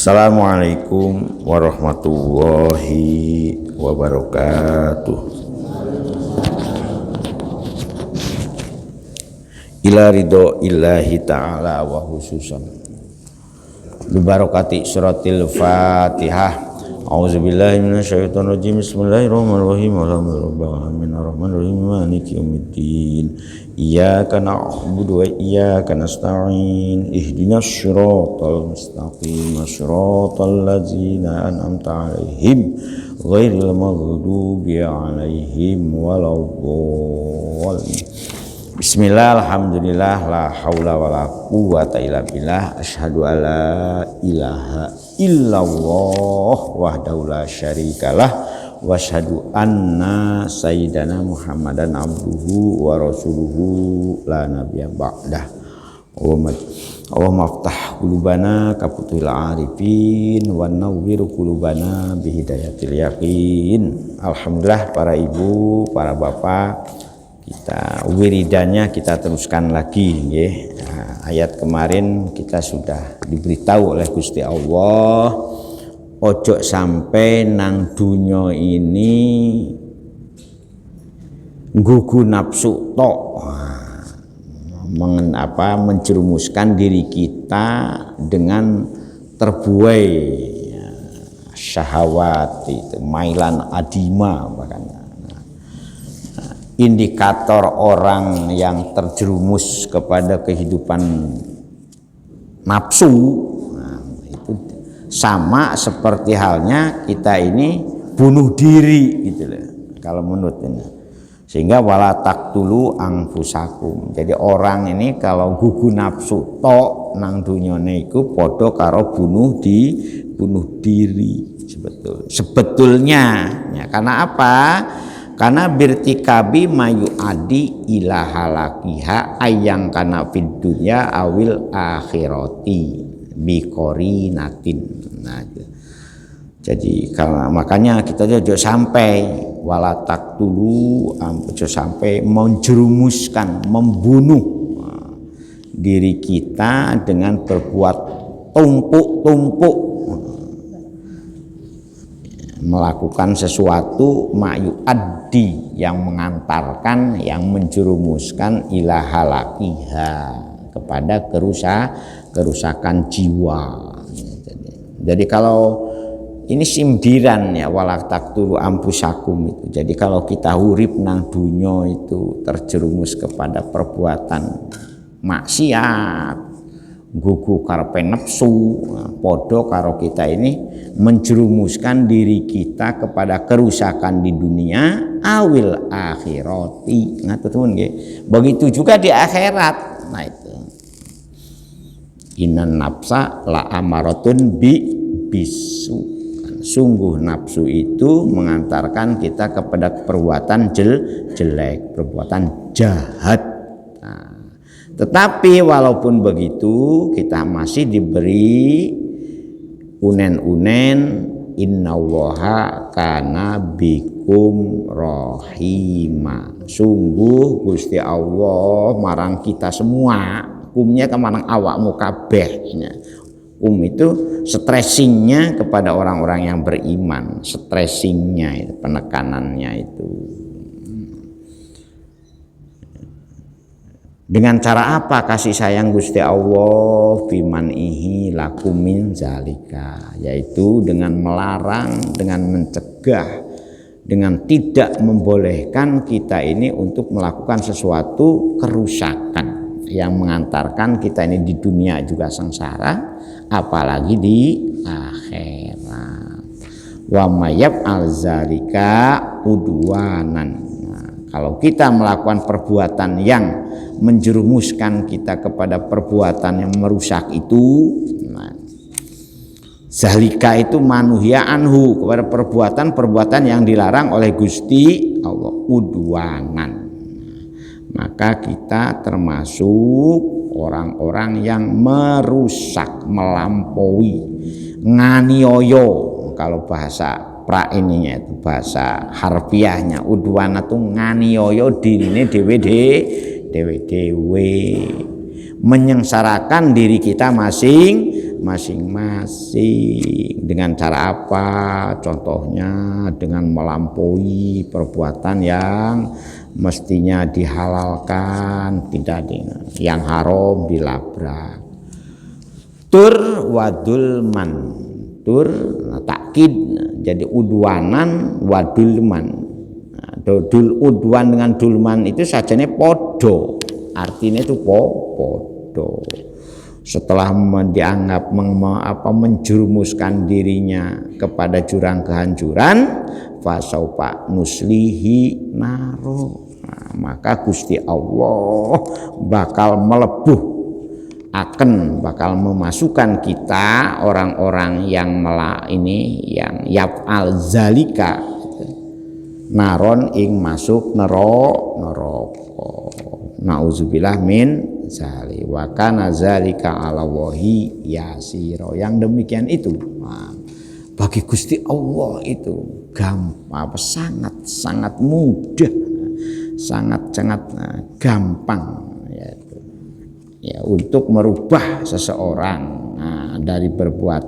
Assalamualaikum warahmatullahi wabarakatuh. Ila ridho illahi ta'ala wa khususan bibarakati suratil Fatihah. A'udzubillahi minasyaitonir rajim. Bismillahirrahmanirrahim. Alhamdulillahirrahmanirrahim. Maliki yaumiddin. Iyyaka na'budu wa iyyaka nasta'in. Ihdinas siratal mustaqim. Shiratal ladzina an'amta 'alaihim ghairil maghdubi 'alaihim waladdallin. Bismillah, alhamdulillah, la haula wala quwwata illa billah. Asyhadu alla ilaha illallah wahdahu la syarikalah wa asyhadu anna sayyidana Muhammadan abduhu wa rasuluhu la nabiyya ba'dah. Allahumma aftah qulubana kafutul arifin wa nawwir qulubana bihidayatil yaqin. Alhamdulillah, para ibu, para bapak, kita wiridannya kita teruskan lagi nggih. Ayat kemarin kita sudah diberitahu oleh Gusti Allah, ojo sampai nang dunya ini nggugu nafsu tok, menjerumuskan diri kita dengan terbuai syahwat, itu mailan adima makanya. Indikator orang yang terjerumus kepada kehidupan nafsu, itu sama seperti halnya kita ini bunuh diri gitu loh, kalau menurut ini. Sehingga wala taqtulu anfusakum. Jadi orang ini kalau gugu nafsu tok nang dunyane iku padha karo bunuh diri sebetulnya ya. Karena apa? Karena birtikabi mayu adi ila halakiha ayang kana fid dunya awil akhirati biqori natin. Nah, jadi kalau makanya kita jangan sampai wala taqtulu, jangan sampai menjerumuskan, membunuh diri kita dengan berbuat tumpuk-tumpuk, melakukan sesuatu mayu adi yang mengantarkan, yang menjerumuskan ila halakiha kepada kerusakan jiwa. Jadi kalau ini sindiran ya, wala taqtulu anfusakum itu. Jadi kalau kita urip nang dunya itu terjerumus kepada perbuatan maksiat, gugu karepe nafsu, padha karo kita ini menjerumuskan diri kita kepada kerusakan di dunia awil akhirati. Ngaten nggih. Begitu juga di akhirat. Nah itu. Innan nafsa la amaratun bisu. Sungguh nafsu itu mengantarkan kita kepada perbuatan jelek, perbuatan jahat. Tetapi walaupun begitu kita masih diberi unen-unen, innallaha kana bikum rahima. Sungguh Gusti Allah marang kita semua, kumnya ke marang awakmu kabeh. Itu stressingnya kepada orang-orang yang beriman, stressingnya itu, penekanannya itu. Dengan cara apa kasih sayang Gusti Allah bimanihi lakum min zalika, yaitu dengan melarang, dengan mencegah, dengan tidak membolehkan kita ini untuk melakukan sesuatu kerusakan yang mengantarkan kita ini di dunia juga sengsara, apalagi di akhirat. Wa mayab al-zalika udwanan. Kalau kita melakukan perbuatan yang menjerumuskan kita kepada perbuatan yang merusak itu, zalika itu manuhya anhu, kepada perbuatan-perbuatan yang dilarang oleh Gusti Allah, udwanan. Maka kita termasuk orang-orang yang merusak, melampaui, nganiaya. Kalau bahasa ininya itu, bahasa harfiahnya, udwana itu nganiaya dirine dewe, menyengsarakan diri kita masing-masing. Dengan cara apa? Contohnya dengan melampaui perbuatan yang mestinya dihalalkan, tidak yang haram dilabrak. Tur wadulman, tur takkid jadi udwanan wadulman. Dul udwan dengan dulman itu sajane podo, artinya itu podo. Setelah dianggap menjerumuskan dirinya kepada jurang kehancuran, fasaufa nuslihi naro. Nah, maka Gusti Allah bakal bakal memasukkan kita orang-orang yang yang yaf'al zalika naron ing masuk neraka. Nauzubillah min zali wa kana zalika 'ala Allahi yasira. Yang demikian itu bagi Gusti Allah itu gampang, sangat mudah, sangat gampang ya untuk merubah seseorang dari berbuat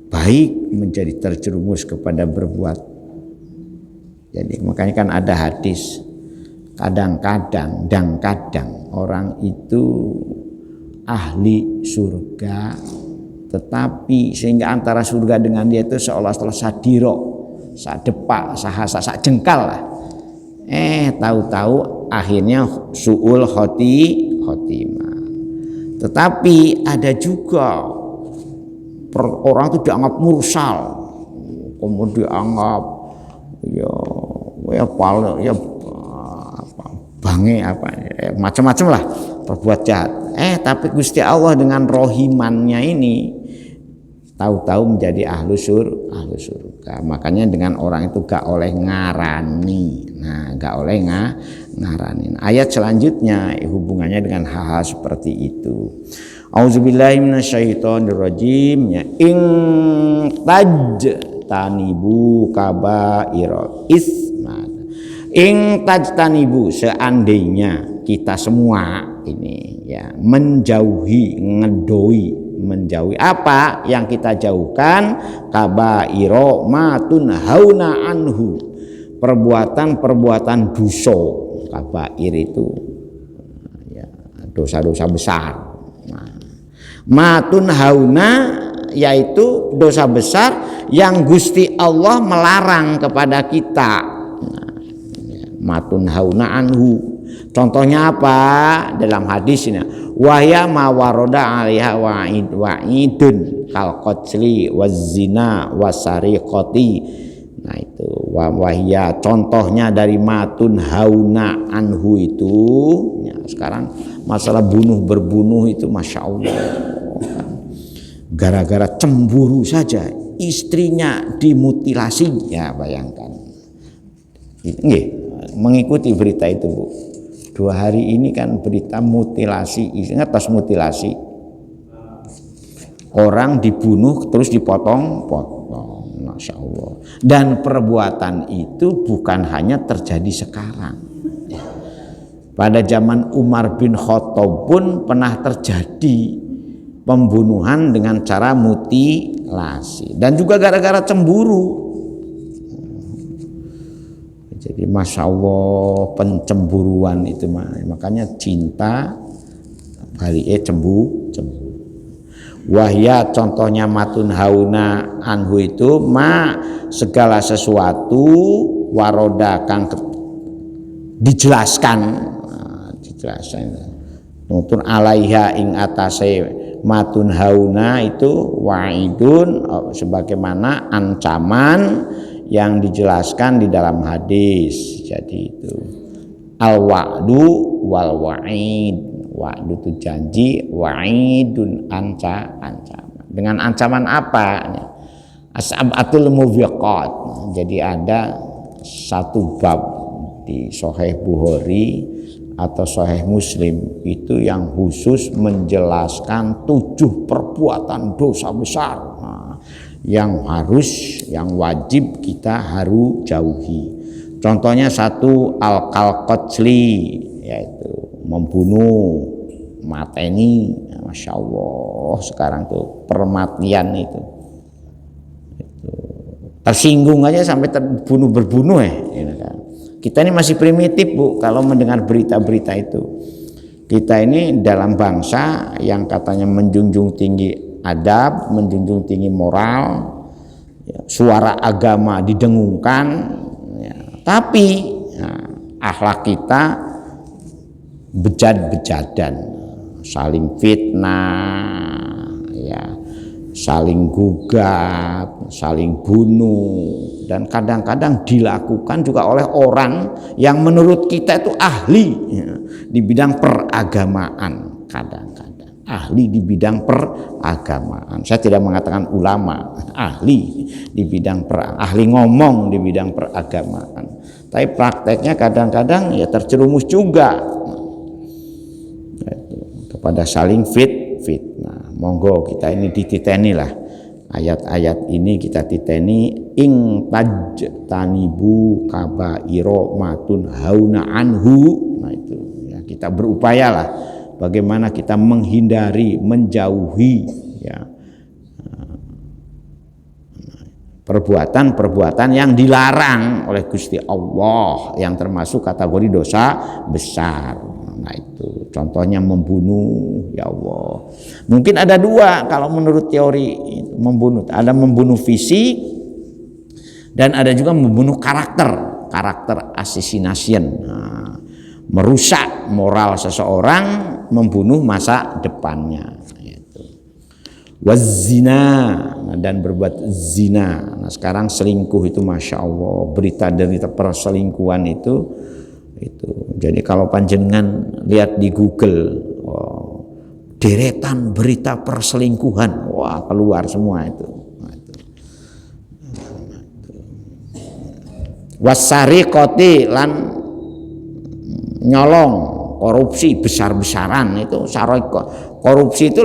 baik menjadi terjerumus kepada berbuat. Jadi makanya kan ada hadis, kadang-kadang orang itu ahli surga, tetapi sehingga antara surga dengan dia itu seolah-olah sadiro, sadepak, jengkal lah. Tahu-tahu akhirnya su'ul khotimah. Tetapi ada juga orang itu dianggap mursal, kemudian dianggap macam-macam lah perbuat jahat. Tapi Gusti Allah dengan rohimannya ini tahu-tahu menjadi ahlu surga. Makanya dengan orang itu gak oleh ngarani. Ayat selanjutnya hubungannya dengan hal-hal seperti itu. Auzubillahi minasyaitonirrajim. Ing tajtanibu kabairal isma. Ing tajtanibu, seandainya kita semua ini ya menjauhi apa yang kita jauhkan, kabairo matun hauna anhu, perbuatan dosa. Kabair itu ya dosa-dosa besar. Matun hauna yaitu dosa besar yang Gusti Allah melarang kepada kita. Matun hauna anhu. Contohnya apa? Dalam hadis ini, wahya ma waroda 'alaiha wa'idun kal qatli waz-zina wasariqati. Nah itu wahya, contohnya dari matun hauna anhu itu ya, sekarang masalah berbunuh itu Masya Allah, gara-gara cemburu saja istrinya dimutilasi, ya bayangkan. Mengikuti berita itu Bu, 2 hari ini kan berita mutilasi, ingat tas mutilasi, orang dibunuh terus dipotong-potong. Masya Allah. Dan perbuatan itu bukan hanya terjadi sekarang. Pada zaman Umar bin Khattab pun pernah terjadi pembunuhan dengan cara mutilasi. Dan juga gara-gara cemburu. Jadi Masya Allah pencemburuan itu. Makanya cinta cemburu. Wahya contohnya matun hauna anhu itu segala sesuatu waroda kang dijelaskan nutun alaiha ing atase matun hauna itu wa'idun, sebagaimana ancaman yang dijelaskan di dalam hadis. Jadi itu al wa'du wal wa'id. Wa'du itu janji, wa'idun ancaman. Dengan ancaman apa? As'abatul mubiqat. Jadi ada satu bab di Sahih Bukhari atau Sahih Muslim itu yang khusus menjelaskan 7 perbuatan dosa besar yang wajib kita harus jauhi. Contohnya 1 al-qatli, yaitu membunuh, mateni, masya Allah sekarang tuh permatian itu tersinggung aja sampai berbunuh gitu kan. Kita ini masih primitif Bu kalau mendengar berita-berita itu. Kita ini dalam bangsa yang katanya menjunjung tinggi adab, menjunjung tinggi moral, ya, suara agama didengungkan, ya, tapi akhlak kita bejat-bejadan, saling fitnah, ya, saling gugat, saling bunuh, dan kadang-kadang dilakukan juga oleh orang yang menurut kita itu ahli, ya, di bidang peragamaan, kadang-kadang ahli di bidang peragamaan. Saya tidak mengatakan ulama, ahli di bidang ahli ngomong di bidang peragamaan. Tapi prakteknya kadang-kadang ya terjerumus juga kepada saling fitnah. Monggo kita ini dititeni lah ayat-ayat ini, kita titeni ing tajtanibu kabairo matun hauna anhu. Nah itu ya, kita berupayalah bagaimana kita menghindari, menjauhi ya perbuatan-perbuatan yang dilarang oleh Gusti Allah, yang termasuk kategori dosa besar. Nah itu contohnya membunuh, ya Allah. Mungkin ada dua kalau menurut teori membunuh, ada membunuh fisik dan ada juga membunuh karakter assassination. Nah, merusak moral seseorang, membunuh masa depannya. Wazina, dan berbuat zina. Nah sekarang selingkuh itu masya Allah, berita perselingkuhan itu. Jadi kalau panjenengan lihat di Google, deretan berita perselingkuhan, wah keluar semua itu. Wasariqati, lan nyolong, korupsi besar-besaran itu sariko. Korupsi itu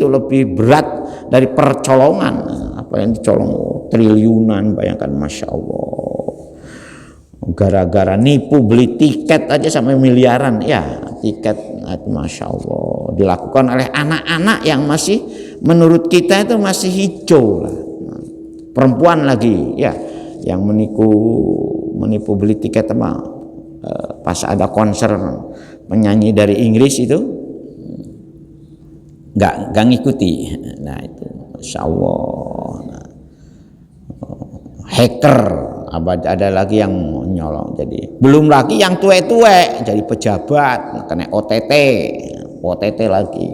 lebih berat dari percolongan. Apa yang dicolong triliunan, bayangkan, masya Allah. Gara-gara nipu beli tiket aja sampai miliaran, ya tiket, masya Allah, dilakukan oleh anak-anak yang masih menurut kita itu masih hijau lah. Perempuan lagi, ya, yang menipu beli tiket pas ada konser penyanyi dari Inggris itu. Nggak ngikuti. Nah itu masya Allah. Nah, hacker, ada lagi yang nyolong. Jadi belum lagi yang tuwe-tuwe jadi pejabat kena OTT lagi,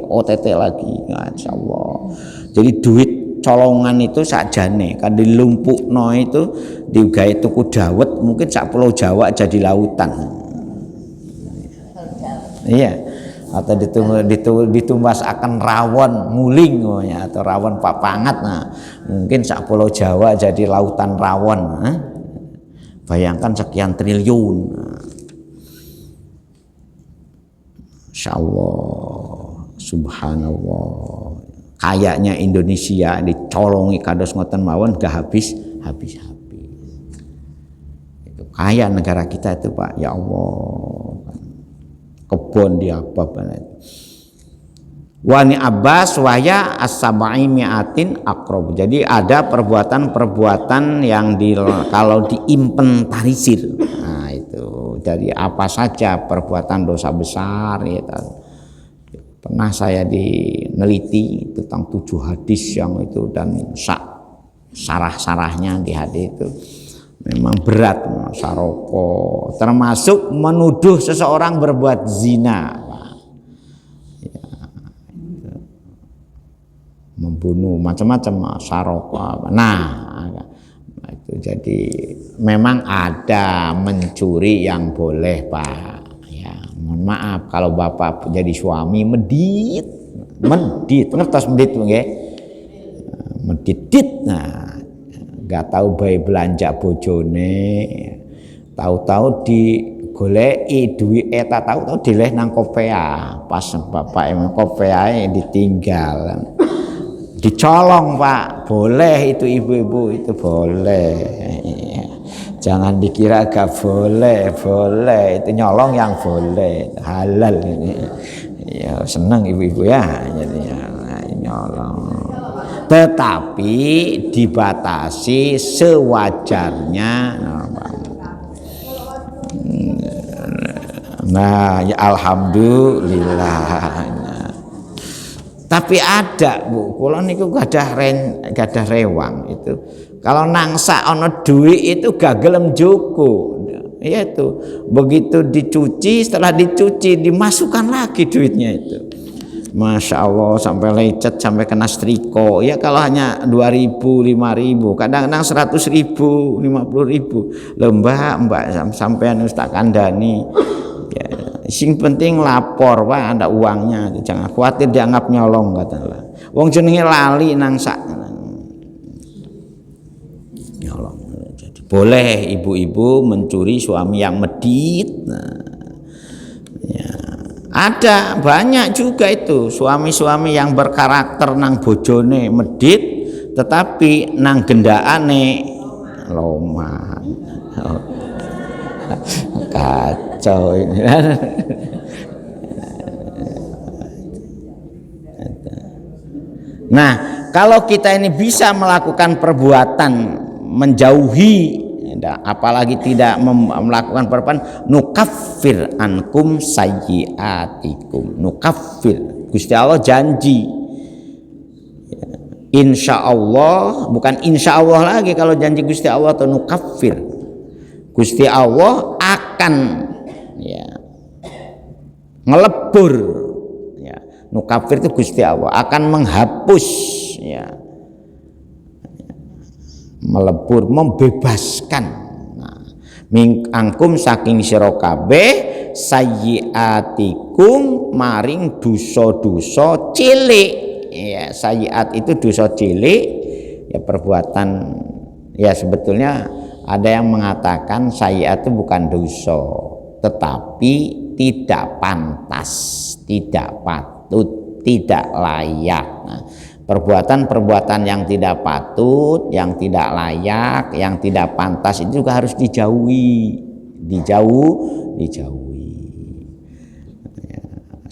masya Allah. Jadi duit colongan itu sakjane kan dilumpukno itu digawe tuku dawet, mungkin sak pulau Jawa jadi lautan. Iya. Atau ditumbas akan rawon nguling, atau rawon papangat. Nah mungkin sak pulau Jawa jadi lautan rawon. Bayangkan sekian triliun. Insya Allah, subhanallah, kayaknya Indonesia dicolongi kados ngoten mawon gak habis. Itu kaya negara kita itu Pak, ya Allah. Kebon di apa banget. Wani Abbas waya as-sabai mi'atin akrob. Jadi ada perbuatan-perbuatan yang kalau diinventarisir, nah itu dari apa saja perbuatan dosa besar. Gitu. Pernah saya meneliti tentang 7 hadis yang itu, dan sarah-sarahnya di hadis itu memang berat, saroko, termasuk menuduh seseorang berbuat zina, ya, membunuh, macam-macam, saroko. Nah itu jadi memang ada mencuri yang boleh Pak. Ya, mohon maaf kalau Bapak jadi suami medit, ngertos medit nggih? Medit. Nah gak tahu bayi belanja bojone, tahu-tahu digoleki duit tahu-tahu dileh nang kopea, pas bapak emang kopea ditinggal, dicolong Pak. Boleh itu ibu-ibu, itu boleh, jangan dikira gak boleh, itu nyolong yang boleh, halal ini. Ya senang ibu-ibu ya jadinya nyolong. Tetapi dibatasi sewajarnya. Nah, ya alhamdulillah. Tapi ada Bu, kula niku gadah rewang itu. Kalau nangsa ono duit itu gak gelem joko. Ya itu, begitu dicuci, setelah dicuci dimasukkan lagi duitnya itu. Masya Allah sampai lecet, sampai kena striko. Ya kalau hanya 2.000, 5.000, kadang-kadang 100.000, 50.000. Mbak sampean Ustaz kandani. Ya, sing penting lapor Pak, ada uangnya. Jangan khawatir dianggap nyolong katalah. Wong jenenge lali nangsa. Nyolong. Jadi boleh ibu-ibu mencuri suami yang medit. Nah, ya. Ada banyak juga itu suami-suami yang berkarakter nang bojone medit tetapi nang gendaane loman. Oh. Kacau ini. Nah, kalau kita ini bisa melakukan perbuatan menjauhi, apalagi tidak melakukan perbuatan, nukaffir ankum sayyiatikum. Nukaffir, Gusti Allah janji. Insya Allah, bukan insya Allah lagi kalau janji Gusti Allah atau nukaffir. Gusti Allah akan ya ngelebur ya. Nukafir itu Gusti Allah akan menghapus ya, melebur, membebaskan angkum saking sira kabeh sayyiatikum maring dosa-dosa cilik ya. Sayyiat itu dosa cilik ya, perbuatan ya. Sebetulnya ada yang mengatakan sayyiat itu bukan dosa, tetapi tidak pantas, tidak patut, tidak layak. Nah, perbuatan-perbuatan yang tidak patut, yang tidak layak, yang tidak pantas itu juga harus dijauhi, dijauhi.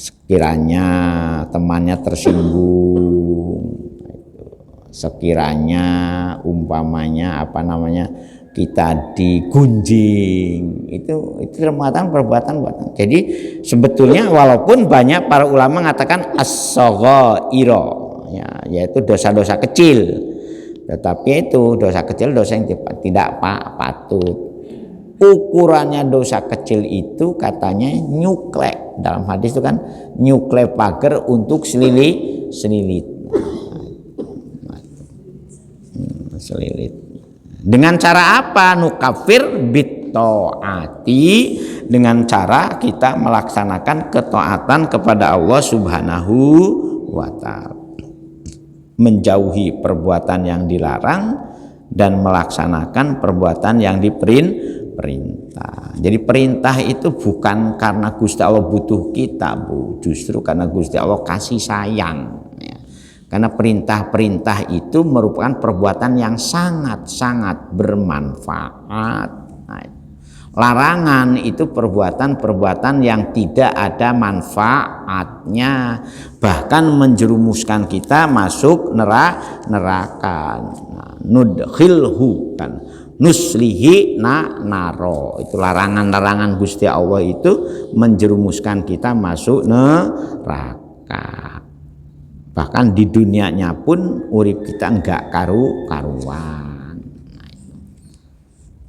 Sekiranya temannya tersinggung, sekiranya umpamanya kita digunjing, itu termasuk perbuatan. Jadi sebetulnya walaupun banyak para ulama mengatakan as-saghaira ya, yaitu dosa-dosa kecil, tetapi itu dosa kecil, dosa yang tidak patut. Ukurannya dosa kecil itu katanya nyuklek, dalam hadis itu kan nyuklek pagar untuk selilit. Selilit. Dengan cara apa? Nukafir bitaati, dengan cara kita melaksanakan ketaatan kepada Allah Subhanahu wa ta'ala, menjauhi perbuatan yang dilarang dan melaksanakan perbuatan yang diperintah. Jadi perintah itu bukan karena Gusti Allah butuh kita, Bu, justru karena Gusti Allah kasih sayang. Karena perintah-perintah itu merupakan perbuatan yang sangat-sangat bermanfaat. Nah, larangan itu perbuatan-perbuatan yang tidak ada manfaatnya, bahkan menjerumuskan kita masuk neraka. Nah, nudkhilhu kan nuslihi naro. Itu larangan-larangan Gusti Allah itu menjerumuskan kita masuk neraka. Bahkan di dunianya pun urip kita enggak karu-karuan.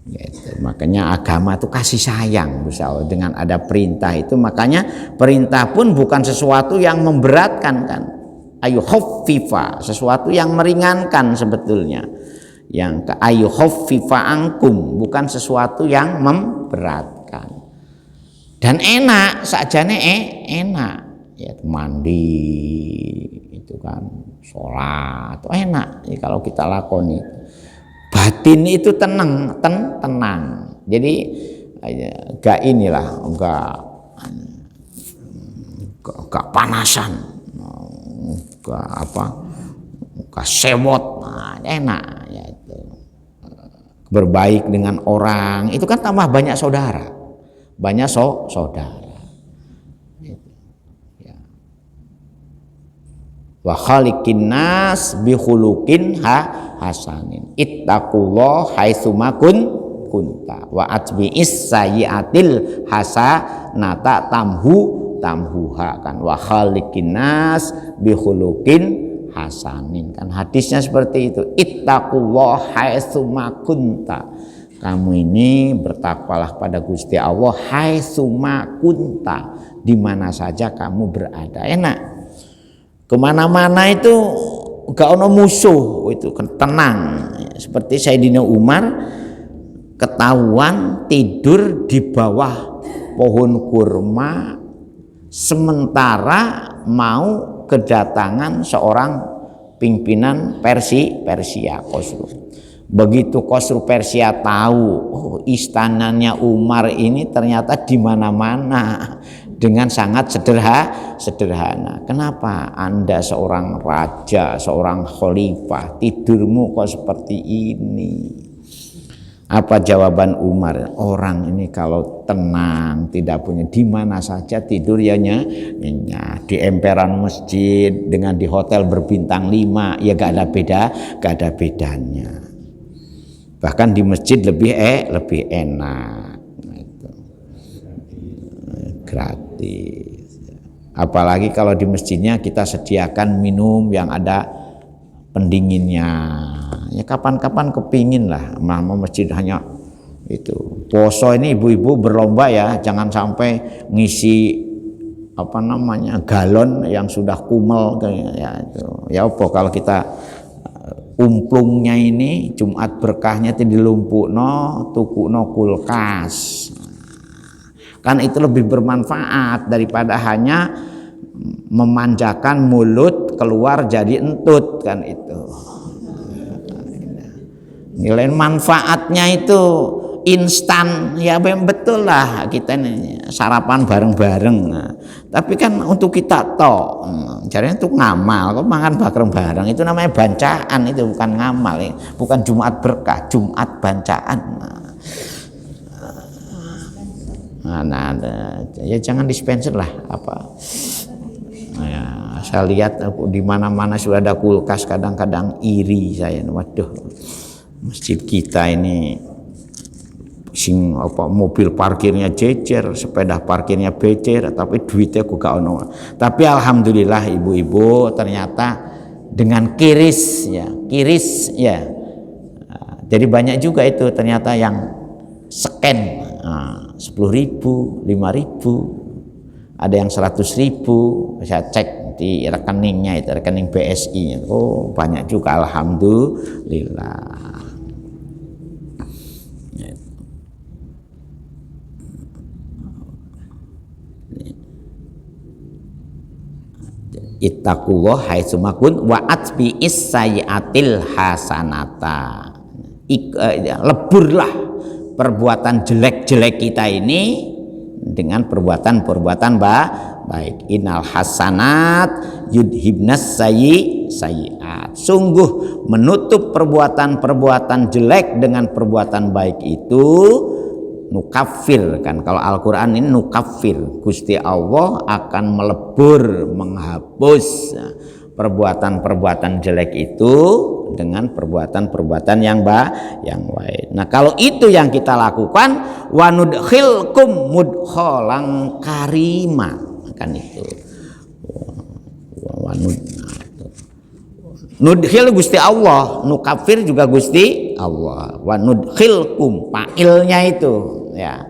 Gitu. Makanya agama itu kasih sayang Gusti Allah dengan ada perintah itu. Makanya perintah pun bukan sesuatu yang memberatkan kan. Ayu khaffifa, sesuatu yang meringankan sebetulnya. Yang ayu khaffifa angkum, bukan sesuatu yang memberatkan. Dan enak, sakjane enak. Ya, mandi itu kan, sholat enak ya, kalau kita lakoni. Batin itu tenang. Jadi gak inilah, gak panasan, gak sewot, enak ya itu. Berbaik dengan orang itu kan tambah banyak saudara, saudara. wa khaliqin nas bi khuluqin hasanin ittaqullah haitsuma kunta wa atbi'is sayyi'atil hasanata tamhuha kan wa khaliqin nas bi khuluqin hasanin kan hadisnya seperti itu. Ittaqullah haitsuma kunta, kamu ini bertakwalah pada Gusti Allah haitsuma kunta, di mana saja kamu berada. Enak kemana-mana itu gak ono musuh, itu kan tenang. Seperti Sayyidina Umar ketahuan tidur di bawah pohon kurma sementara mau kedatangan seorang pimpinan Persia Khosrow. Begitu Khosrow Persia tahu, oh istananya Umar ini ternyata di mana-mana dengan sangat sederhana. Kenapa Anda seorang raja, seorang khalifah, tidurmu kok seperti ini? Apa jawaban Umar? Orang ini kalau tenang, tidak punya di mana saja tidur ya nyenyak. Di emperan masjid dengan di hotel berbintang 5 ya gak ada bedanya. Bahkan di masjid lebih enak. Gratis. Apalagi kalau di masjidnya kita sediakan minum yang ada pendinginnya. Ya kapan-kapan kepingin lah, mau masjid hanya itu. Poso ini ibu-ibu berlomba ya, jangan sampai ngisi galon yang sudah kumel ya itu. Ya apa kalau kita umplungnya ini Jumat berkahnya itu dilumpukno, tukukno kulkas. Kan itu lebih bermanfaat daripada hanya memanjakan mulut keluar jadi entut kan itu. Nilai manfaatnya itu instan ya betul lah kita ini sarapan bareng-bareng. Nah, tapi kan untuk kita tok, caranya untuk ngamal kok makan bareng-bareng itu namanya bancaan, itu bukan ngamal, bukan Jumat berkah, Jumat bancaan. Nah, ya jangan dispenser lah apa. Ya, saya lihat di mana-mana sudah ada kulkas, kadang-kadang iri saya. Waduh, masjid kita ini mobil parkirnya jejer, sepeda parkirnya becer, tapi duitnya kok gak ono. Tapi alhamdulillah ibu-ibu ternyata dengan kiris ya. Jadi banyak juga itu ternyata yang scan 10.000, 5.000, ada yang 100.000. Saya cek di rekeningnya itu, rekening BSI. Oh banyak juga alhamdulillah. Ittaqullah haitsumakun wa atbi'is sayyi'atil hasanata. Leburlah perbuatan jelek-jelek kita ini dengan perbuatan-perbuatan baik. Innal hasanat yudhibnas sayyi'at. Sungguh menutup perbuatan-perbuatan jelek dengan perbuatan baik itu nukafir kan. Kalau Al-Qur'an ini nukafir, Gusti Allah akan melebur, menghapus perbuatan-perbuatan jelek itu dengan perbuatan-perbuatan yang baik. Nah, kalau itu yang kita lakukan, wa nudkhilkum mudkhalan karima kan itu. Nudkhil Gusti Allah, nukafir juga Gusti Allah. Wa nudkhilkum pailnya itu ya.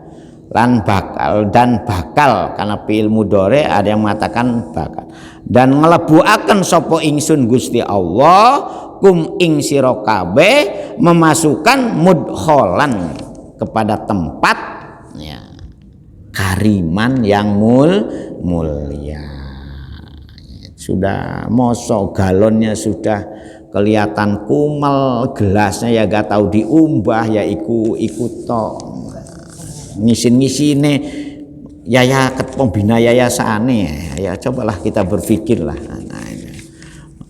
Lan bakal dan bakal, karena fi'il mudhari ada yang mengatakan bakal. Dan ngelebuaken sapa ingsun Gusti Allah kum ing sira kabeh memasukkan mudkhalan kepada tempat ya kariman yang mulia. Sudah mosok galonnya sudah kelihatan kumel, gelasnya ya gak tahu diumbah ya ikut tok. Ngisin-ngisine pembina yayasane ya cobalah kita berpikirlah. Nah,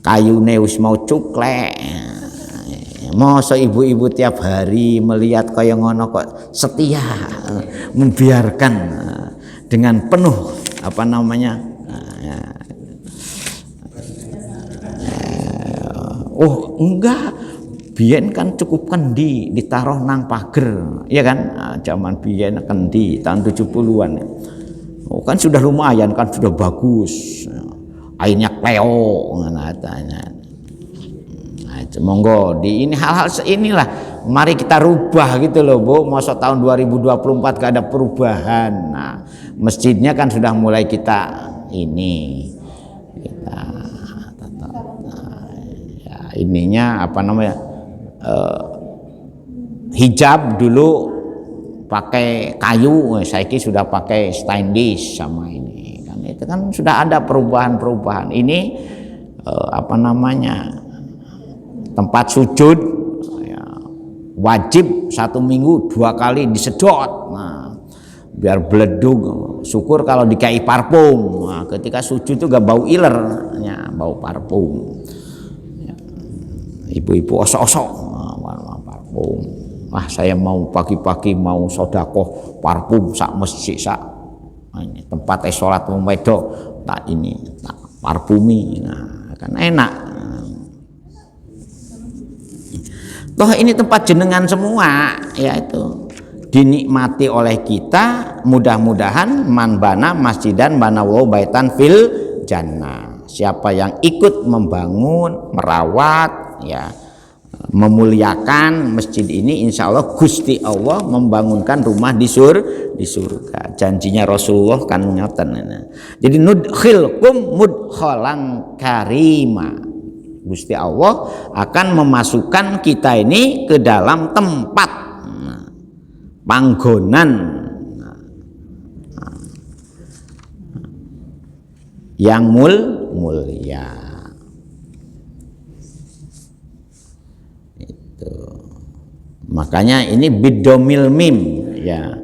kayune wis mau cuklek. Masa ibu-ibu tiap hari melihat kaya ngono kok setia membiarkan dengan penuh Oh enggak, biyen kan cukup kendi ditaruh nang pager, ya kan? Nah, zaman biyen kendi tahun 70-an. Oh kan sudah lumayan kan, sudah bagus. Airnya kleo katanya. Nah, monggo di ini hal-hal inilah mari kita rubah gitu loh Bu. Masa tahun 2024 gak ada perubahan. Nah, masjidnya kan sudah mulai kita ini kita ya, ininya apa namanya hijab dulu pakai kayu, saya sudah pakai stainless sama ini kan, itu kan sudah ada perubahan-perubahan. Ini apa namanya tempat sujud ya, wajib 1 minggu 2 kali disedot. Nah, biar beledug. Syukur kalau dikai parfum. Nah, ketika sujud itu gak bau iler, ya, bau parfum. Ya. Ibu-ibu osok-osok parfum. Wah, saya mau pagi-pagi mau sodakoh parfum sak masjid sak. Nah, ini tempat sholat wedok tak ini tak parfumi. Nah, kan enak. Toh ini tempat jenengan semua, yaitu dinikmati oleh kita. Mudah-mudahan man bana masjidan banawu baitan fil jannah. Siapa yang ikut membangun, merawat, ya, memuliakan masjid ini, insya Allah Gusti Allah membangunkan rumah di surga. Janjinya Rasulullah kan ngoten. Jadi nudkhilkum mudkhalan karima. Gusti Allah akan memasukkan kita ini ke dalam tempat panggonan yang mulia. Itu. Makanya ini bidomil mim, ya.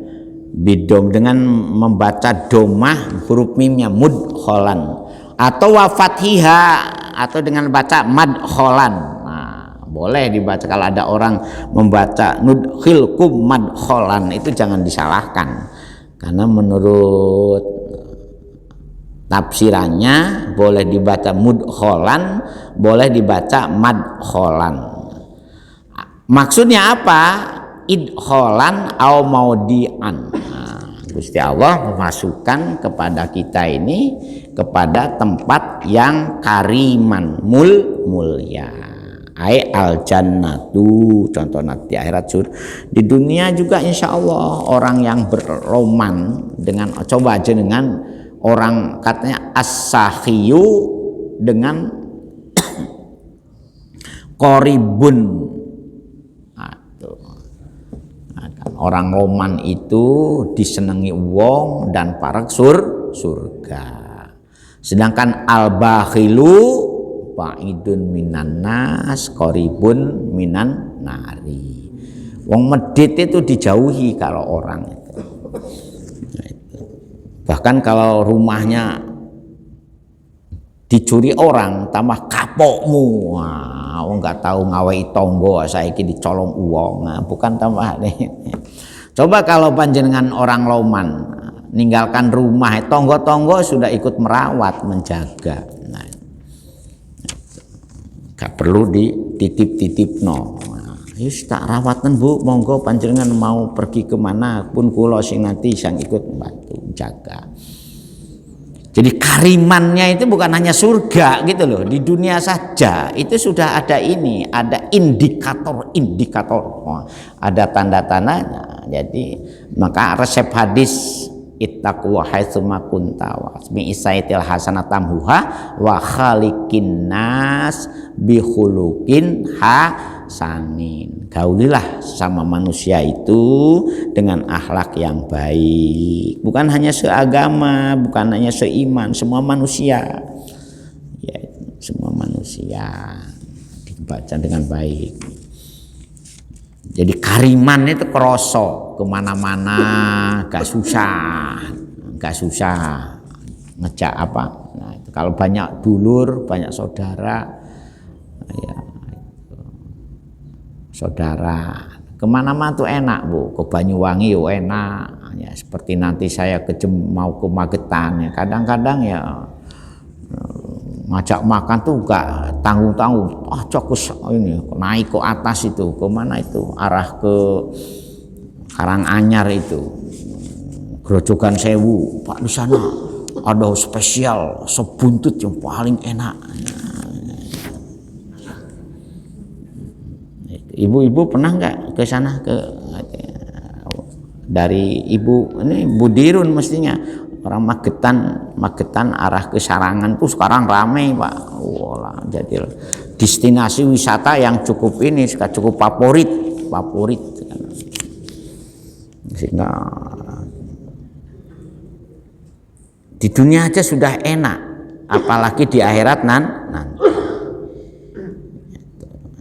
Bidom dengan membaca domah huruf mimnya mudkholan, atau wafathiha, atau dengan baca madkholan. Nah, boleh dibaca. Kalau ada orang membaca nudkhilkum madkholan, itu jangan disalahkan, karena menurut tafsirannya boleh dibaca mudkholan, boleh dibaca madkholan. Maksudnya apa? Idkholan au maudian. Gusti Allah memasukkan kepada kita ini kepada tempat yang kariman mulia. Ai al jannatu, contoh nanti akhirat di dunia juga insya Allah orang yang beroman dengan, coba aja dengan orang katanya as-sakhiyu dengan koribun. Orang roman itu disenangi wong dan para surga. Sedangkan al-bakhilu ba'idun minan nas qaribun minan nari. Wong medit itu dijauhi kalau orang itu. Bahkan kalau rumahnya dicuri orang, tambah kapokmu. Wah, nggak tahu ngawai tonggo saiki dicolong uang. Nah, bukan tambah nih. Coba kalau panjenengan orang Loman ninggalkan rumah, tonggo-tonggo sudah ikut merawat, menjaga. Nah, gak perlu dititip-titip no. Yus tak rawatan Bu, monggo panjenengan mau pergi kemana pun kula sing nanti sang ikut membantu jaga. Jadi karimannya itu bukan hanya surga gitu loh, di dunia saja itu sudah ada ini, ada indikator, oh, ada tanda-tandanya. Jadi maka resep hadis ittaqu haitsuma kunta wa bi isaitil hasanatamhuha wa khaliqin nas bi khuluqin hasanin. Gaulilah sama manusia itu dengan akhlak yang baik. Bukan hanya seagama, bukan hanya seiman, semua manusia. Ya, semua manusia dibaca dengan baik. Jadi kariman itu kroso kemana-mana, gak susah ngejak apa. Nah, itu kalau banyak dulur, banyak saudara, ya, saudara kemana-mana tuh enak Bu. Ke Banyuwangi yo enak, ya seperti nanti saya mau ke Magetan ya, kadang-kadang ya ngajak makan tuh gak tanggung-tanggung, cokus ini naik ke atas itu, ke mana itu, arah ke Karanganyar itu, Grojogan Sewu, Pak di sana ada spesial sop buntut yang paling enak. Ibu-ibu pernah nggak ke sana, dari ibu ini Budirun mestinya, orang Magetan arah ke Sarangan tuh sekarang ramai Pak. Wah, jadi destinasi wisata yang cukup favorit sehingga di dunia aja sudah enak, apalagi di akhirat nanti.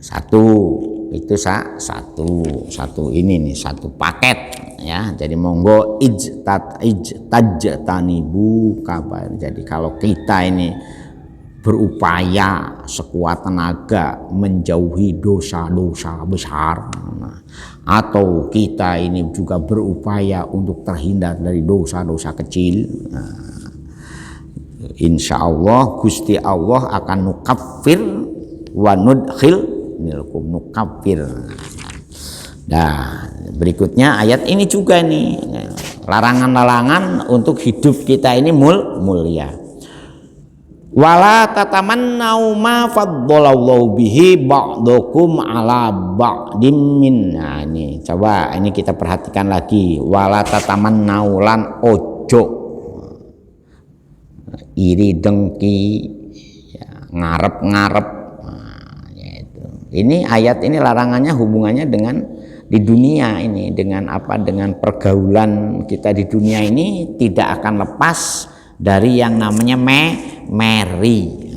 Satu ini nih, satu paket ya. Jadi monggo ijtajtanibu kabar. Jadi kalau kita ini berupaya sekuat tenaga menjauhi dosa-dosa besar, atau kita ini juga berupaya untuk terhindar dari dosa-dosa kecil, insya Allah Gusti Allah akan nukaffir wa nudkhil nukafir. Nah, berikutnya ayat ini juga nih, larangan-larangan untuk hidup kita ini mulia. Wala tatamannau ma faddalallahu bihi ba'dakum ala ba'dim min. Nah, ini coba ini kita perhatikan lagi. Wala tatamannau lan ojo iri dengki ya, ngarep-ngarep. Ini ayat ini larangannya hubungannya dengan di dunia ini, dengan apa, dengan pergaulan kita di dunia ini tidak akan lepas dari yang namanya meri.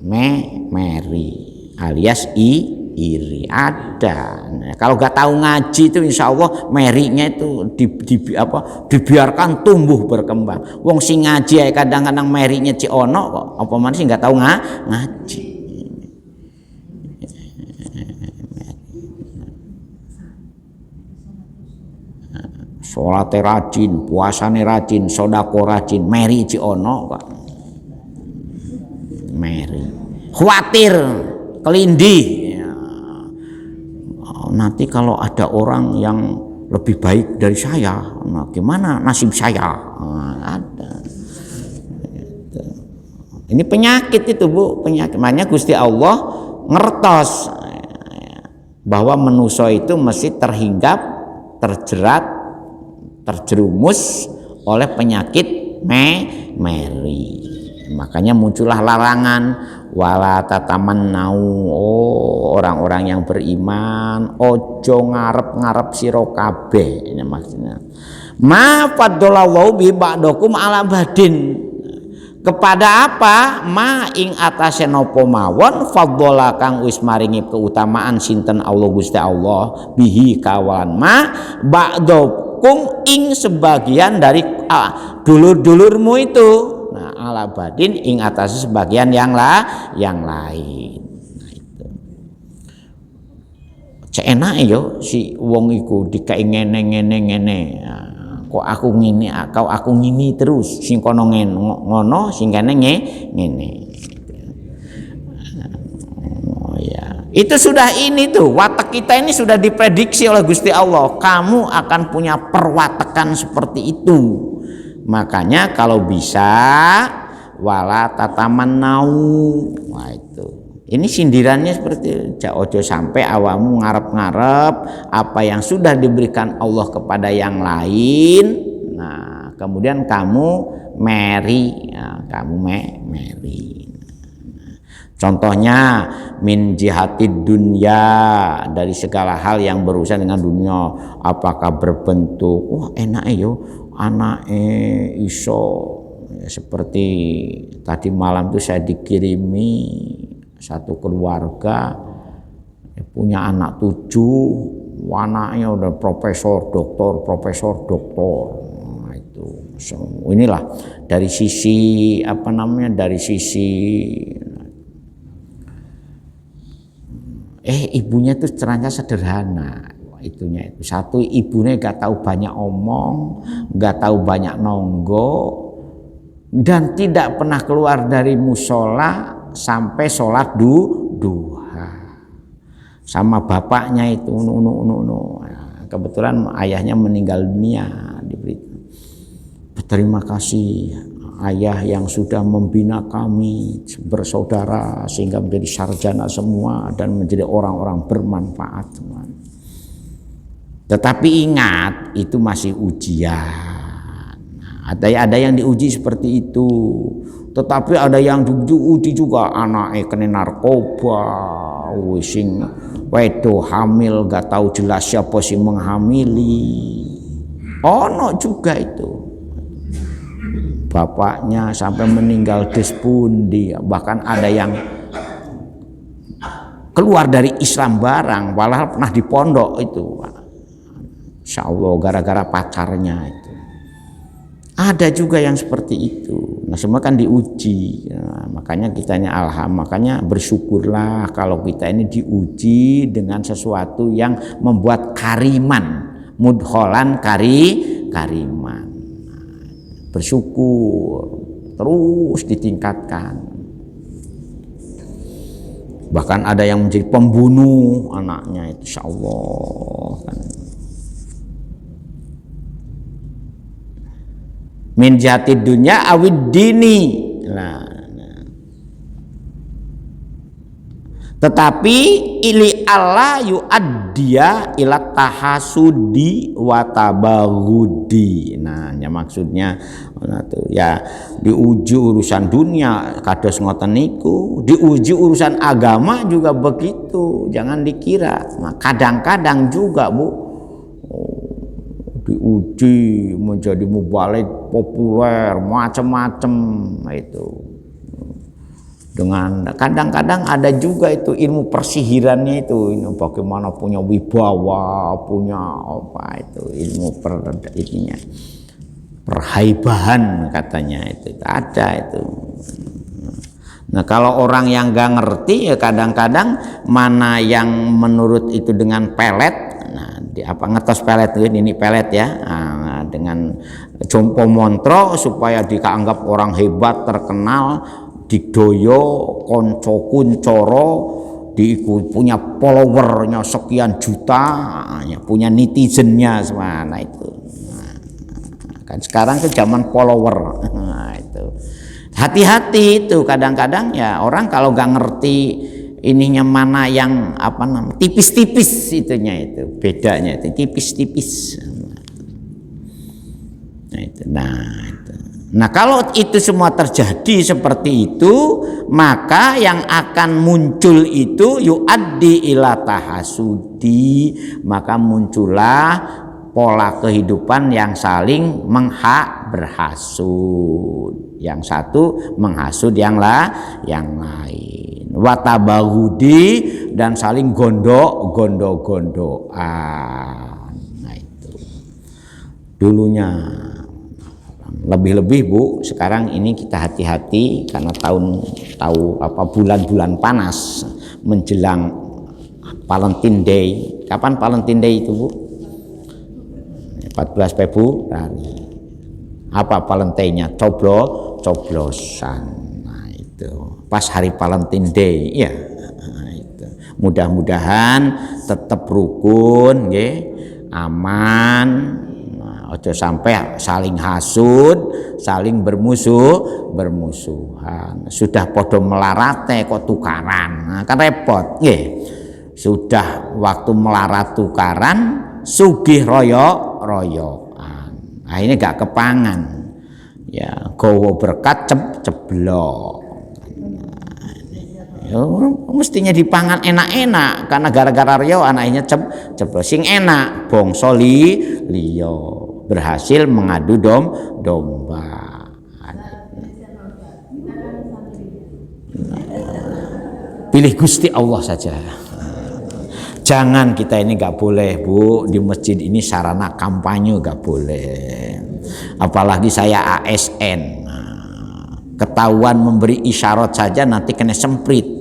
Meri alias iri ada. Nah, kalau nggak tahu ngaji itu insya Allah merinya itu dibiarkan tumbuh berkembang. Wong sing ngaji kadang-kadang merinya ono kok, apa mana sih nggak tahu ngaji. Sholatnya rajin, puasanya rajin, sodako rajin, meri ono Pak. Meri khawatir, kelindih ya. Nanti kalau ada orang yang lebih baik dari saya, nah gimana nasib saya? Ada. Ini penyakit itu Bu, penyakit. Makanya Gusti Allah ngertos bahwa manusia itu mesti terhinggap, terjerumus oleh penyakit meri. Makanya muncullah larangan wala tatamannau, orang-orang yang beriman ojo ngarep-ngarep sira kabeh. Ini maksudnya ma faddalallahu bi ba'dakum ala badin, kepada apa ma ing atase napa mawon fadhala kang wis maringi keutamaan sinten Allah Gusti Allah bihi kawan ma ba'dakum ing sebagian dari dulur-dulurmu itu. Nah, ala badin ing atas sebagian yang lain. Nah, itu. Cek enak yo si wong iku dikai ngene. Nah, kok aku ngene, aku ngini terus sing kono ngono, sing kene ngene. Oh ya. Itu sudah ini tuh, watak kita ini sudah diprediksi oleh Gusti Allah. Kamu akan punya perwatakan seperti itu. Makanya kalau bisa wala tatamannau. Wah itu. Ini sindirannya seperti ojo sampai awamu ngarep-ngarep apa yang sudah diberikan Allah kepada yang lain. Nah, kemudian kamu meri, ya, kamu meri. Contohnya min jihadid dunya, dari segala hal yang berurusan dengan dunia, apakah berbentuk wah enak yo anake iso ya, seperti tadi malam itu saya dikirimi satu keluarga punya anak 7, anaknya udah profesor doktor. Nah, itu inilah dari sisi dari sisi ibunya itu ternyata sederhana. Itunya itu satu, ibunya gak tahu banyak omong, gak tahu banyak nonggo, dan tidak pernah keluar dari musola sampai sholat duha sama bapaknya itu. Kebetulan ayahnya meninggal dunia. Berterima kasih ayah yang sudah membina kami bersaudara sehingga menjadi sarjana semua dan menjadi orang-orang bermanfaat. Tetapi ingat, itu masih ujian. Ada yang diuji seperti itu. Tetapi ada yang diuji juga anaknya kena narkoba, sing wedo hamil gak tahu jelas siapa sih menghamili. Ono juga itu. Bapaknya sampai meninggal despundi, bahkan ada yang keluar dari Islam barang, walau pernah di pondok itu. Insya Allah gara-gara pacarnya itu. Ada juga yang seperti itu. Nah semua kan diuji. Nah, makanya kitanya makanya bersyukurlah kalau kita ini diuji dengan sesuatu yang membuat kariman, mudholan kariman. Bersyukur terus ditingkatkan. Bahkan ada yang menjadi pembunuh anaknya itu, insya Allah. Min jati dunya awid dini. Tetapi ili Allah yu'addiya ila tahasudi wa tabaghudi. Nah, ya maksudnya ya diuji urusan dunia kados ngoten niku, diuji urusan agama juga begitu. Jangan dikira. Nah, kadang-kadang juga Bu diuji menjadi mubalik populer macam-macam itu. Dengan kadang-kadang ada juga itu ilmu persihirannya itu, bagaimana punya wibawa, punya apa itu ilmu perhaibahan katanya itu ada itu. Nah kalau orang yang gak ngerti ya kadang-kadang mana yang menurut itu dengan pelet. Nah, ngetos pelet ini pelet ya. Nah, dengan jompo montro supaya dianggap orang hebat terkenal, didoyo konco kuncoro, punya followernya sekian juta, punya netizennya semana itu. Nah, kan sekarang ke zaman follower. Nah, itu hati-hati itu kadang-kadang ya orang kalau nggak ngerti ininya mana yang apa namanya tipis-tipis itunya itu bedanya itu tipis-tipis. Nah kalau itu semua terjadi seperti itu maka yang akan muncul itu yu'addi ila tahasudi, maka muncullah pola kehidupan yang saling berhasud. Yang satu menghasut yang lain. Watabaghudi dan saling gondok-gondokan. Nah itu dulunya. Lebih-lebih Bu, sekarang ini kita hati-hati karena tahu bulan-bulan panas menjelang Valentine Day. Kapan Valentine Day itu Bu? 14 Februari. Apa Valentine-nya? Coblosan. Nah itu pas hari Valentine Day ya. Nah, itu. Mudah-mudahan tetap rukun nggih, aman. Ojo sampai saling hasud, saling bermusuhan. Sudah podo melarate kok tukaran. Nah, kan repot nggih. Sudah waktu melarat tukaran, sugih royok-royokan. Nah, ini gak kepangan. Ya, gowo berkat ceblok. Ya, mestinya dipangan enak-enak karena gara-gara riyo anaknya ceblok. Sing enak bangsa liya. Berhasil mengadu domba. Pilih Gusti Allah saja. Jangan kita ini gak boleh Bu di masjid ini sarana kampanye gak boleh. Apalagi saya ASN. Ketahuan memberi isyarat saja nanti kena semprit.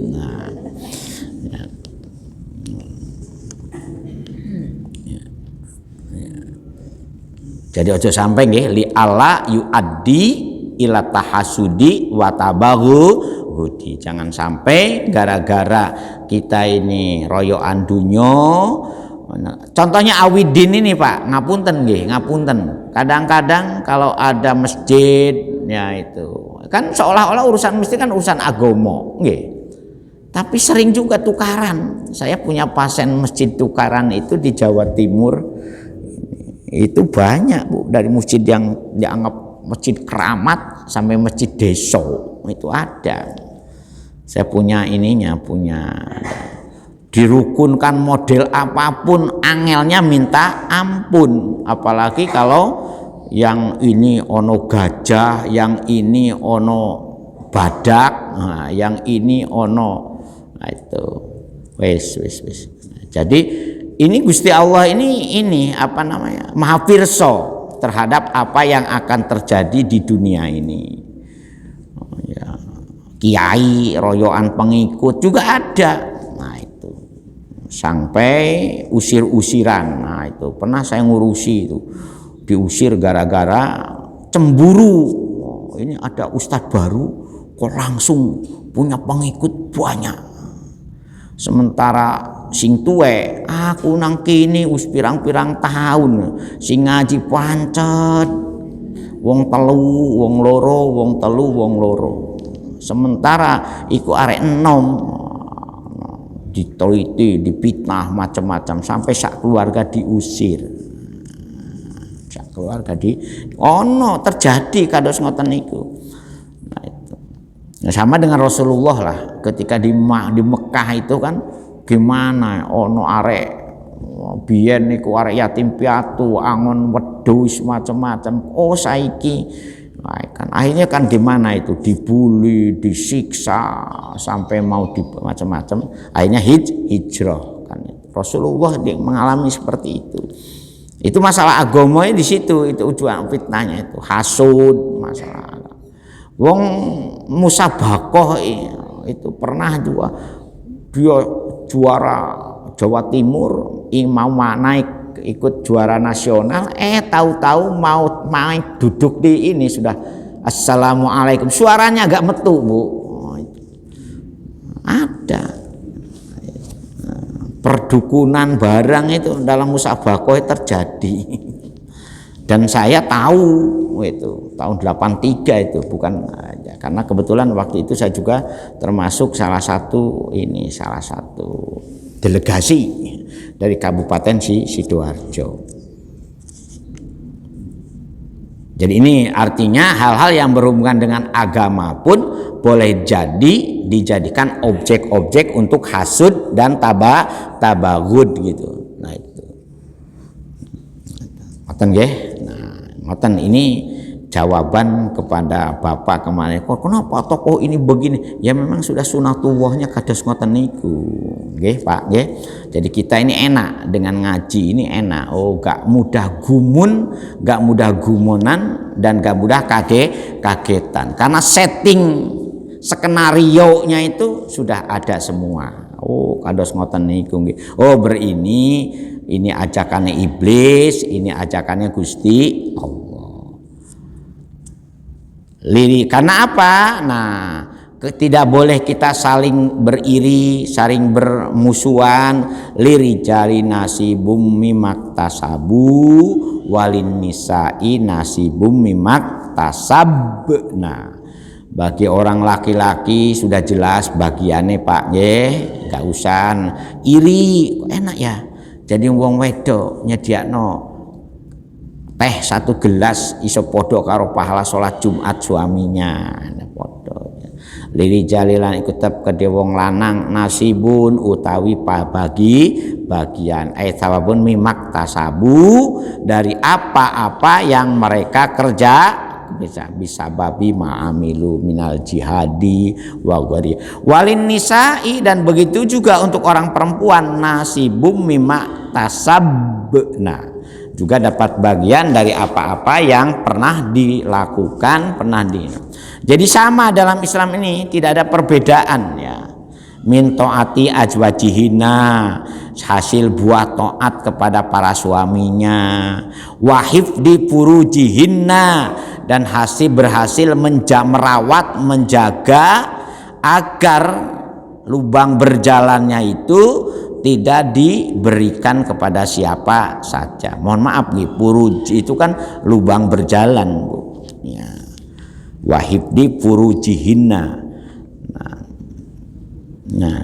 Jadi ojo sampai nggih li Allah yuaddi ila tahasudi wa hudi. Jangan sampai gara-gara kita ini royokan dunyo. Contohnya Awidin ini Pak, ngapunten nggih, ngapunten. Kadang-kadang kalau ada masjid ya itu kan seolah-olah urusan masjid kan urusan agama, nggih. Tapi sering juga tukaran. Saya punya pasien masjid tukaran itu di Jawa Timur. Itu banyak Bu, dari masjid yang dianggap masjid keramat sampai masjid desa itu ada. Saya punya ininya, punya dirukunkan model apapun, angelnya minta ampun. Apalagi kalau yang ini ono gajah, yang ini ono badak, nah, yang ini ono, nah itu wis. Jadi ini Gusti Allah ini apa namanya, maha pirsa terhadap apa yang akan terjadi di dunia ini. Oh, ya. Kiai royoan pengikut juga ada. Nah itu sampai usir-usiran. Nah itu pernah saya ngurusi itu, diusir gara-gara cemburu. Oh, ini ada ustadz baru kok langsung punya pengikut banyak. Sementara sing tuwe aku nang kini wis pirang-pirang tahun sing ngaji pancet wong telu wong loro wong telu wong loro, sementara iku arek enom diteliti dipitnah macam-macam sampai sak keluarga diusir, sak keluarga terjadi kados ngoten niku. Nah itu nah, sama dengan Rasulullah lah ketika di Mekah itu kan gimana ono arek biyen niku arek yatim piatu angon wedhus macam-macam, oh saiki nah, kan akhirnya kan gimana itu dibully disiksa sampai mau macam-macam, akhirnya hijrah kan. Rasulullah mengalami seperti itu masalah agamanya di situ, itu ujung fitnahnya itu hasud, masalah wong musabakoh itu pernah juga dia juara Jawa Timur, mau naik ikut juara nasional, tahu-tahu mau main duduk di ini sudah assalamualaikum, suaranya agak metu Bu. Ada perdukunan barang itu dalam musabakoh terjadi dan saya tahu itu tahun 83 itu bukan aja, karena kebetulan waktu itu saya juga termasuk salah satu delegasi dari Kabupaten Sidoarjo. Jadi ini artinya hal-hal yang berhubungan dengan agama pun boleh jadi dijadikan objek-objek untuk hasud dan tabaghud gitu. Nah itu. Ngoten nggih. Nah, ngoten ini jawaban kepada Bapak kemarin, kok kenapa tokoh ini begini? Ya memang sudah sunatullahnya kados ngoten niku. Nggih, Pak, nggih. Jadi kita ini enak dengan ngaji ini enak. Oh, gak mudah gumun, gak mudah gumunan dan gak mudah kagetan. Karena setting skenario-nya itu sudah ada semua. Oh, kados ngoten niku nggih. Oh, ini ajakannya iblis, ini ajakannya Gusti Allah. Karena apa? Nah, tidak boleh kita saling beriri, saling bermusuhan. Lirijali nasibum mimaktasabu walin nisa'i nasibum mimaktasabna. Bagi orang laki-laki sudah jelas bagiannya Pak nggih, enggak usah iri, enak ya. Jadi wong wedok nyediakno teh 1 gelas iso podo karo pahala sholat Jumat suaminya, podo. Lili jalilan ikut tetap ke wong lanang nasibun utawi bagian sawabun mimak tasabu dari apa-apa yang mereka kerja bisa babi ma'amilu minal jihadi wa ghari walin nisa'i, dan begitu juga untuk orang perempuan nasibum mimak tasabna, juga dapat bagian dari apa-apa yang pernah dilakukan, Jadi sama dalam Islam ini, tidak ada perbedaan ya. Min taati ajwajihina, hasil buah taat kepada para suaminya, wahifdi furujihinna, dan berhasil merawat menjaga agar lubang berjalannya itu tidak diberikan kepada siapa saja. Mohon maaf nih, furuj itu kan lubang berjalan, Bu. Ya. Wahibdi furujihinna. Nah,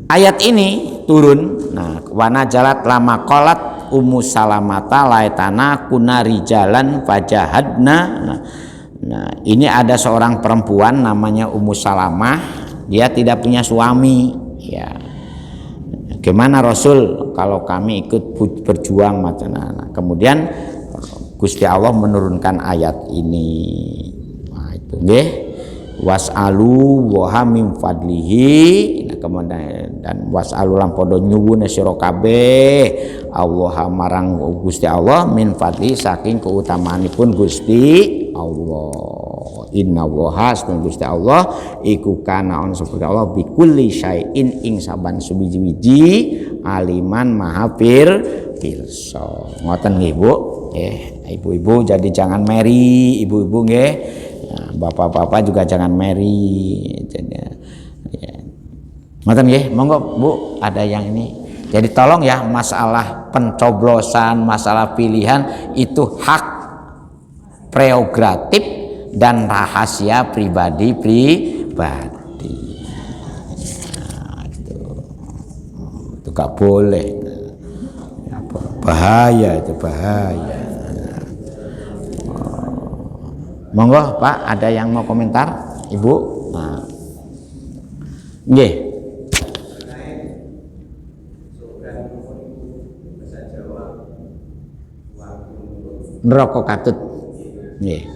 ayat ini turun. Nah, wana jalat lama qalat Ummu Salamata laitana kunari jalan fajahadna. Nah, ini ada seorang perempuan namanya Ummu Salamah. Dia tidak punya suami. Ya. Gimana Rasul kalau kami ikut berjuang macam mana? Kemudian Gusti Allah menurunkan ayat ini. Nah, itu nggih. Was'alu wa min fadlihi. Nah, kemudian dan was'alu lan padha nyuwun sira kabeh Allah marang Gusti Allah min fadli saking keutamaanipun Gusti Allah. Inna Allaha astun Gusti Allah iku kana on seperti Allah bi kulli syai'in ing saban suwiji-wiji aliman maha pirsa. Ngoten nggih Bu. Ibu-ibu jadi jangan meri, ibu-ibu nggih. Nah, bapak-bapak juga jangan meri. Jadi ya. Ngoten nggih, monggo Bu, ada yang ini. Jadi tolong ya, masalah pencoblosan, masalah pilihan itu hak prerogatif dan rahasia pribadi. Nah, itu gak boleh. Bahaya itu, bahaya. Monggo Pak, ada yang mau komentar, Ibu? Nah. Nggih. Neraka katut. Nggih.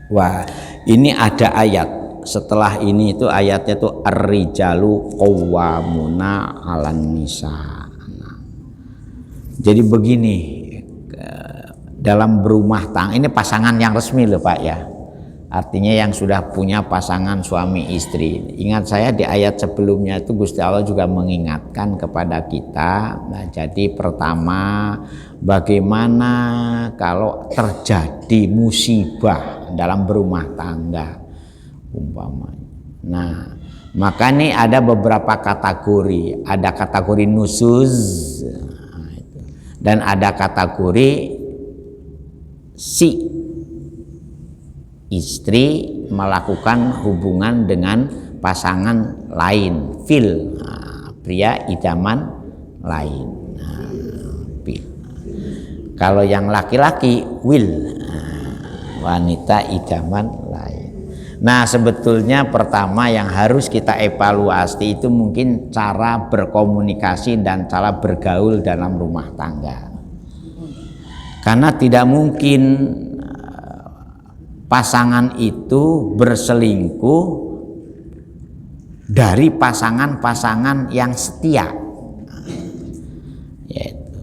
Wah, ini ada ayat. Setelah ini itu ayatnya itu ar-rijalu qawwamuna 'alan nisa. Jadi begini, dalam berumah tangga ini pasangan yang resmi loh Pak ya. Artinya yang sudah punya pasangan suami istri. Ingat saya di ayat sebelumnya itu Gusti Allah juga mengingatkan kepada kita. Nah, jadi pertama, bagaimana kalau terjadi musibah dalam berumah tangga umpamanya. Nah, maka ini ada beberapa kategori. Ada kategori nusuz dan ada kategori si istri melakukan hubungan dengan pasangan lain, pria idaman lain. Kalau yang laki-laki wil, wanita idaman lain. Nah, sebetulnya pertama yang harus kita evaluasi itu mungkin cara berkomunikasi dan cara bergaul dalam rumah tangga. Karena tidak mungkin pasangan itu berselingkuh dari pasangan-pasangan yang setia. Yaitu.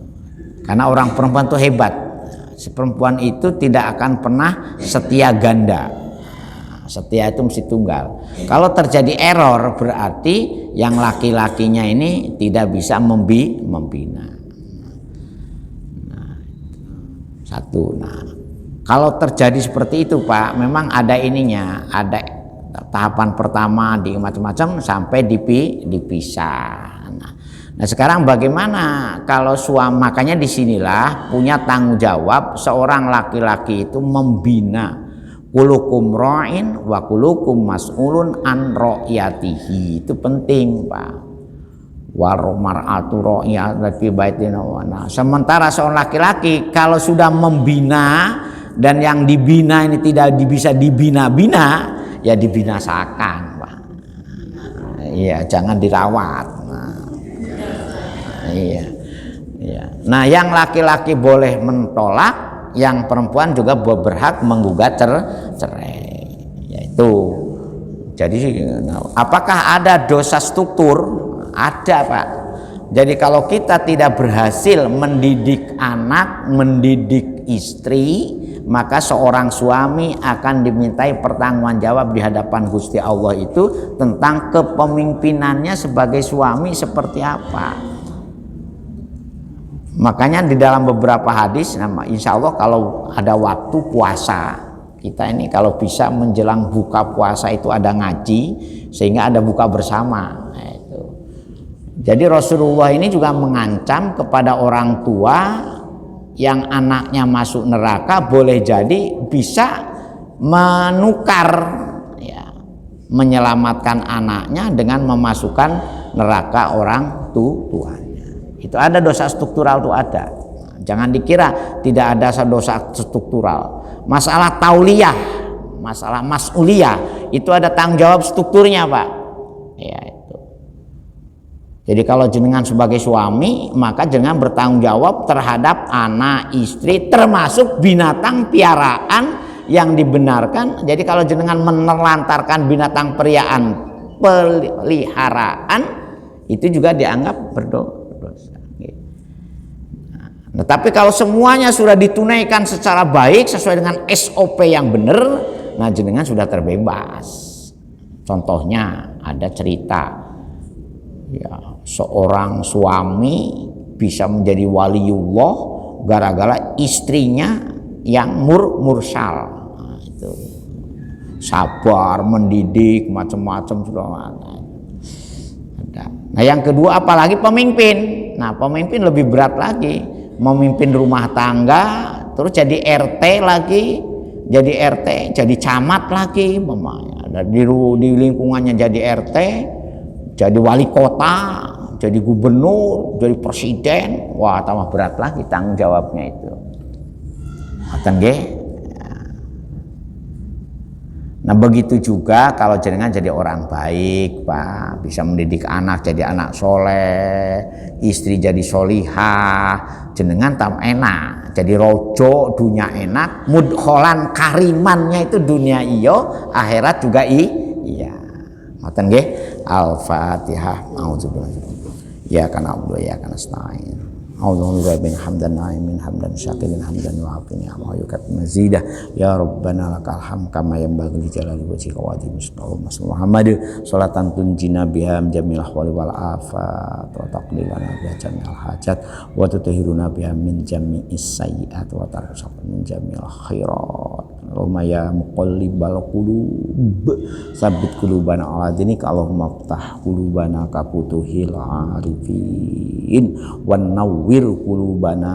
Karena orang perempuan itu hebat. Si perempuan itu tidak akan pernah setia ganda. Setia itu mesti tunggal. Kalau terjadi error berarti yang laki-lakinya ini tidak bisa membina. Nah, satu. Nah, kalau terjadi seperti itu Pak, memang ada ininya, ada tahapan pertama di macam-macam sampai dipisah. Nah, sekarang bagaimana kalau suami? Makanya disinilah punya tanggung jawab seorang laki-laki itu membina. Kulukum ra'in wa kulukum mas'ulun an ra'yatihi. Itu penting Pak. Waromar'atu ra'yat fi baitina wa. Nah, sementara seorang laki-laki kalau sudah membina dan yang dibina ini tidak bisa dibina-bina, ya dibinasakan Pak. Iya, jangan dirawat. Nah, yang laki-laki boleh mentolak, yang perempuan juga berhak menggugat cerai. Yaitu, jadi apakah ada dosa struktur? Ada Pak. Jadi kalau kita tidak berhasil mendidik anak, mendidik istri, maka seorang suami akan dimintai pertanggungjawab di hadapan Gusti Allah itu tentang kepemimpinannya sebagai suami seperti apa. Makanya di dalam beberapa hadis, insya Allah kalau ada waktu puasa, kita ini kalau bisa menjelang buka puasa itu ada ngaji, sehingga ada buka bersama. Nah, itu. Jadi Rasulullah ini juga mengancam kepada orang tua yang anaknya masuk neraka, boleh jadi bisa menukar, ya, menyelamatkan anaknya dengan memasukkan neraka orang tuanya. Itu ada dosa struktural, itu ada. Jangan dikira tidak ada dosa struktural. Masalah tauliyah, masalah mas'uliyah, itu ada tanggung jawab strukturnya, Pak. Ya, itu. Jadi kalau jenengan sebagai suami, maka jenengan bertanggung jawab terhadap anak, istri, termasuk binatang piaraan yang dibenarkan. Jadi kalau jenengan menelantarkan binatang peliharaan, itu juga dianggap berdosa. Nah, tapi kalau semuanya sudah ditunaikan secara baik sesuai dengan SOP yang benar, nah jenengan sudah terbebas. Contohnya ada cerita, ya, seorang suami bisa menjadi waliullah gara-gara istrinya yang mursal. Nah, itu sabar, mendidik, macam-macam sudah ada. Nah, yang kedua apalagi pemimpin. Nah, pemimpin lebih berat lagi. Memimpin rumah tangga, terus jadi RT lagi, jadi RT, jadi camat lagi, di lingkungannya jadi RT, jadi wali kota, jadi gubernur, jadi presiden. Wah, tambah berat lagi tanggung jawabnya itu. Nah, begitu juga kalau jenengan jadi orang baik, Pak, bisa mendidik anak jadi anak soleh, istri jadi solihah, jenengan tam enak, jadi rojo, dunia enak, mudkholan karimannya itu dunia iyo, akhirat juga iya. Ngoten nggih? Al-Fatihah. Auzubillahi ya kana abdu ya kana nasta'in. A'udzu bin hamdan na'imin hamdan syakirin hamdan wa'afini amma yukat mazidah ya rabbana lakal hamd kama yanbaghi li jalali wajhika wa azimi sultanika Muhammad salatan tunjina biha jamil ahwali wal afat wa taqlilana biha jamil hajat wa tutahhiruna biha min jami'is sayyi'at wa tarzuqna min jamil khairat. Allahumma ya muqallibal qulub tsabbit qulubana ala dinika Allahumma ftah qulubana ka futuhil arifin wan nawwir qulubana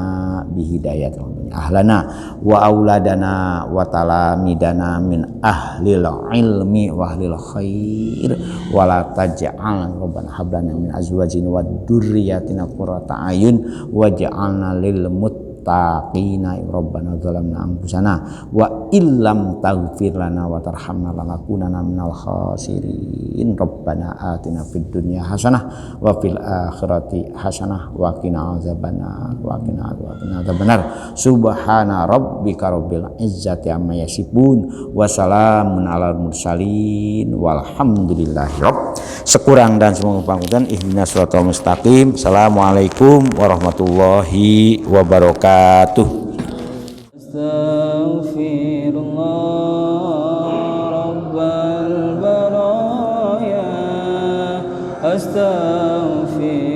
bihidayat ahlana wa auladana wa talamidana min ahlil ilmi wa ahlil khair wa la taj'al rabbana hablana min azwajina wa dzurriyyatina qurrata ayun waj'alna lil taqina rabbana zalamna anfusana wa illam taghfir lana wa tarhamna lanakunanna minal khasirin rabbana atina fid dunya hasanah wa fil akhirati hasanah wa qina azabannar subhana rabbika rabbil izzati amma yasifun wa salamun alal mursalin walhamdulillahi rabb. Sekurang dan semoga pangkutan ihdinas siratal mustaqim. Assalamualaikum warahmatullahi wabarakatuh. Astaghfirullah rabbal baraya astaghfir